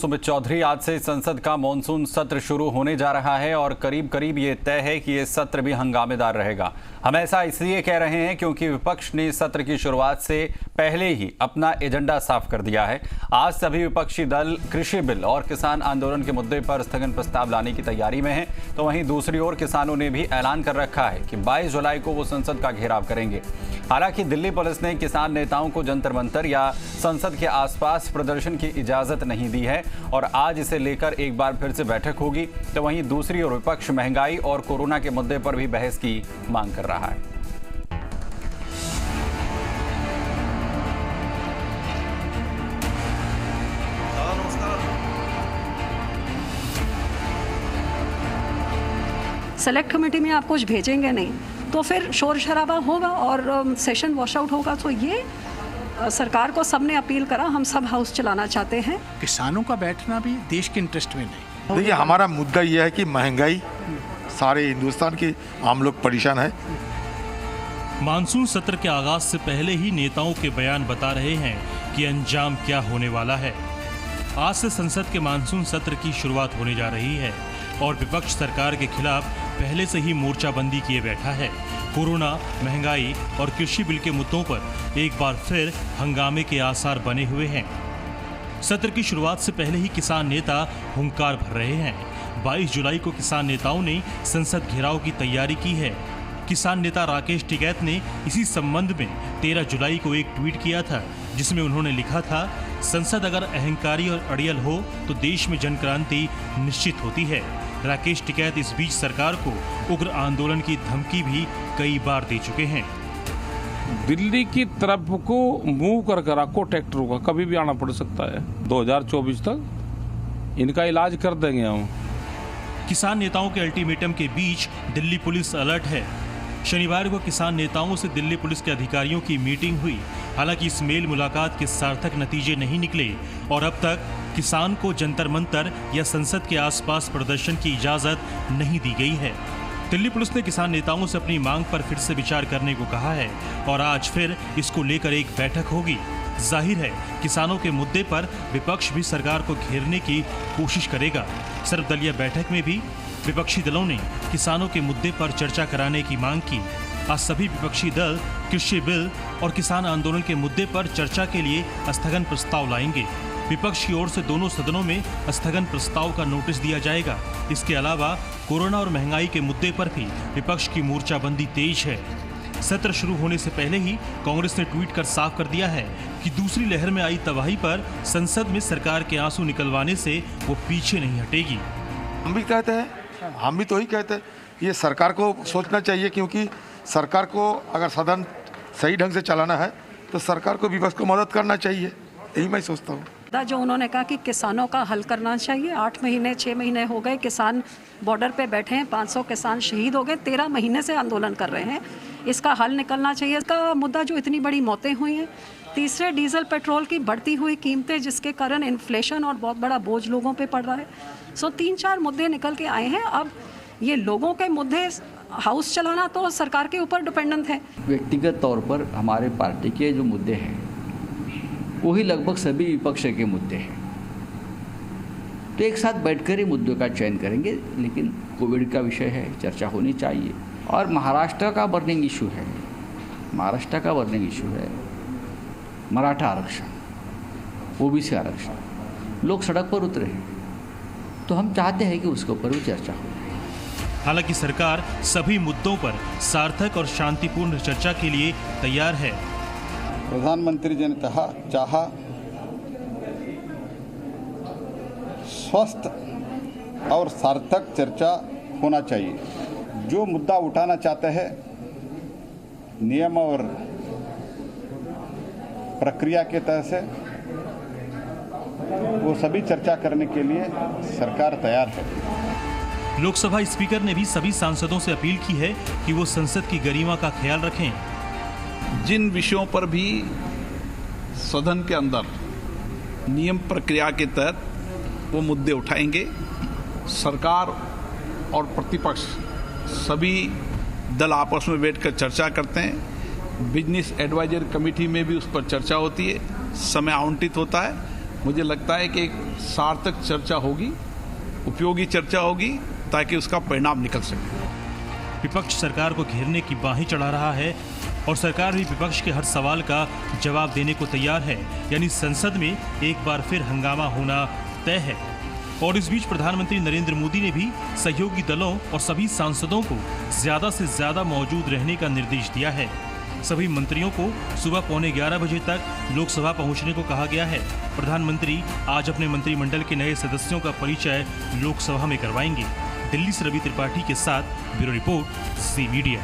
सुमित चौधरी, आज से संसद का मॉनसून सत्र शुरू होने जा रहा है और करीब करीब ये तय है कि ये सत्र भी हंगामेदार रहेगा। हम ऐसा इसलिए कह रहे हैं क्योंकि विपक्ष ने सत्र की शुरुआत से पहले ही अपना एजेंडा साफ कर दिया है। आज सभी विपक्षी दल कृषि बिल और किसान आंदोलन के मुद्दे पर स्थगन प्रस्ताव लाने की तैयारी में हैं, तो वहीं दूसरी ओर किसानों ने भी ऐलान कर रखा है कि 22 जुलाई को वो संसद का घेराव करेंगे। हालांकि दिल्ली पुलिस ने किसान नेताओं को जंतर मंतर या संसद के आसपास प्रदर्शन की इजाजत नहीं दी है और आज इसे लेकर एक बार फिर से बैठक होगी। तो वहीं दूसरी ओर विपक्ष महंगाई और कोरोना के मुद्दे पर भी बहस की मांग कर रहा है। सेलेक्ट कमेटी में आप कुछ भेजेंगे नहीं तो फिर शोर शराबा होगा और सेशन वॉश आउट होगा। तो ये सरकार को सबने अपील करा, हम सब हाउस चलाना चाहते हैं। किसानों का बैठना भी देश के इंटरेस्ट में नहीं। देखिए, हमारा मुद्दा यह है कि महंगाई सारे हिंदुस्तान के आम लोग परेशान है। मानसून सत्र के आगाज से पहले ही नेताओं के बयान बता रहे हैं कि अंजाम क्या होने वाला है। आज से संसद के मानसून सत्र की शुरुआत होने जा रही है और विपक्ष सरकार के खिलाफ पहले से ही मोर्चाबंदी किए बैठा है। कोरोना, महंगाई और कृषि बिल के मुद्दों पर एक बार फिर हंगामे के आसार बने हुए हैं। सत्र की शुरुआत से पहले ही किसान नेता हुंकार भर रहे हैं। 22 जुलाई को किसान नेताओं ने संसद घेराव की तैयारी की है। किसान नेता राकेश टिकैत ने इसी संबंध में 13 जुलाई को एक ट्वीट किया था, जिसमें उन्होंने लिखा था, संसद अगर अहंकारी और अड़ियल हो तो देश में जन क्रांति निश्चित होती है। राकेश टिकैत इस बीच सरकार को उग्र आंदोलन की धमकी भी कई बार दे चुके हैं। दिल्ली की तरफ को मूव कर आपको ट्रैक्टरों का कभी भी आना पड़ सकता है। 2024 तक इनका इलाज कर देंगे हम। किसान नेताओं के अल्टीमेटम के बीच दिल्ली पुलिस अलर्ट है। शनिवार को किसान नेताओं से दिल्ली पुलिस के अधिकारियों की मीटिंग हुई। हालांकि इस मेल मुलाकात के सार्थक नतीजे नहीं निकले और अब तक किसान को जंतर मंतर या संसद के आसपास प्रदर्शन की इजाजत नहीं दी गई है। दिल्ली पुलिस ने किसान नेताओं से अपनी मांग पर फिर से विचार करने को कहा है और आज फिर इसको लेकर एक बैठक होगी। जाहिर है, किसानों के मुद्दे पर विपक्ष भी सरकार को घेरने की कोशिश करेगा। सर्वदलीय बैठक में भी विपक्षी दलों ने किसानों के मुद्दे पर चर्चा कराने की मांग की। आज सभी विपक्षी दल कृषि बिल और किसान आंदोलन के मुद्दे पर चर्चा के लिए स्थगन प्रस्ताव लाएंगे। विपक्ष की ओर से दोनों सदनों में स्थगन प्रस्ताव का नोटिस दिया जाएगा। इसके अलावा कोरोना और महंगाई के मुद्दे पर भी विपक्ष की मोर्चाबंदी तेज है। सत्र शुरू होने से पहले ही कांग्रेस ने ट्वीट कर साफ कर दिया है कि दूसरी लहर में आई तबाही पर संसद में सरकार के आंसू निकलवाने से वो पीछे नहीं हटेगी। हम भी कहते हैं, हम भी तो ही कहते हैं, ये सरकार को सोचना चाहिए, क्योंकि सरकार को अगर सदन सही ढंग से चलाना है तो सरकार को विपक्ष को मदद करना चाहिए। यही मैं सोचता हूँ। जो उन्होंने कहा कि किसानों का हल करना चाहिए। 8 महीने 6 महीने हो गए किसान बॉर्डर पे बैठे हैं, 500 किसान शहीद हो गए, 13 महीने से आंदोलन कर रहे हैं। इसका हल निकलना चाहिए। इसका मुद्दा जो इतनी बड़ी मौतें हुई हैं, तीसरे डीजल पेट्रोल की बढ़ती हुई कीमतें, जिसके कारण इन्फ्लेशन और बहुत बड़ा बोझ लोगों पे पड़ रहा है। 3-4 मुद्दे निकल के आए हैं। अब ये लोगों के मुद्दे हाउस चलाना तो सरकार के ऊपर डिपेंडेंट है। व्यक्तिगत तौर पर हमारे पार्टी के जो मुद्दे हैं वही लगभग सभी विपक्ष के मुद्दे हैं, तो एक साथ बैठकर ही मुद्दों का चयन करेंगे। लेकिन कोविड का विषय है, चर्चा होनी चाहिए। और महाराष्ट्र का बर्निंग इशू है, मराठा आरक्षण, ओबीसी आरक्षण। लोग सड़क पर उतरे हैं, तो हम चाहते हैं कि उसके ऊपर भी चर्चा हो। हालांकि सरकार सभी मुद्दों पर सार्थक और शांतिपूर्ण चर्चा के लिए तैयार है। प्रधानमंत्री जी ने चाहा स्वस्थ और सार्थक चर्चा होना चाहिए। जो मुद्दा उठाना चाहते हैं, नियम और प्रक्रिया के तहत से वो सभी चर्चा करने के लिए सरकार तैयार है। लोकसभा स्पीकर ने भी सभी सांसदों से अपील की है कि वो संसद की गरिमा का ख्याल रखें। जिन विषयों पर भी सदन के अंदर नियम प्रक्रिया के तहत वो मुद्दे उठाएंगे, सरकार और प्रतिपक्ष सभी दल आपस में बैठकर चर्चा करते हैं। बिजनेस एडवाइजरी कमेटी में भी उस पर चर्चा होती है, समय आवंटित होता है मुझे लगता है कि एक सार्थक चर्चा होगी, उपयोगी चर्चा होगी, ताकि उसका परिणाम निकल सके। विपक्ष सरकार को घेरने की बाहें चढ़ा रहा है और सरकार भी विपक्ष के हर सवाल का जवाब देने को तैयार है, यानी संसद में एक बार फिर हंगामा होना तय है। और इस बीच प्रधानमंत्री नरेंद्र मोदी ने भी सहयोगी दलों और सभी सांसदों को ज्यादा से ज्यादा मौजूद रहने का निर्देश दिया है। सभी मंत्रियों को सुबह 11:15 बजे तक लोकसभा पहुंचने को कहा गया है। प्रधानमंत्री आज अपने मंत्रिमंडल के नए सदस्यों का परिचय लोकसभा में करवाएंगे। दिल्ली से रवि त्रिपाठी के साथ ब्यूरो रिपोर्ट, सी मीडिया।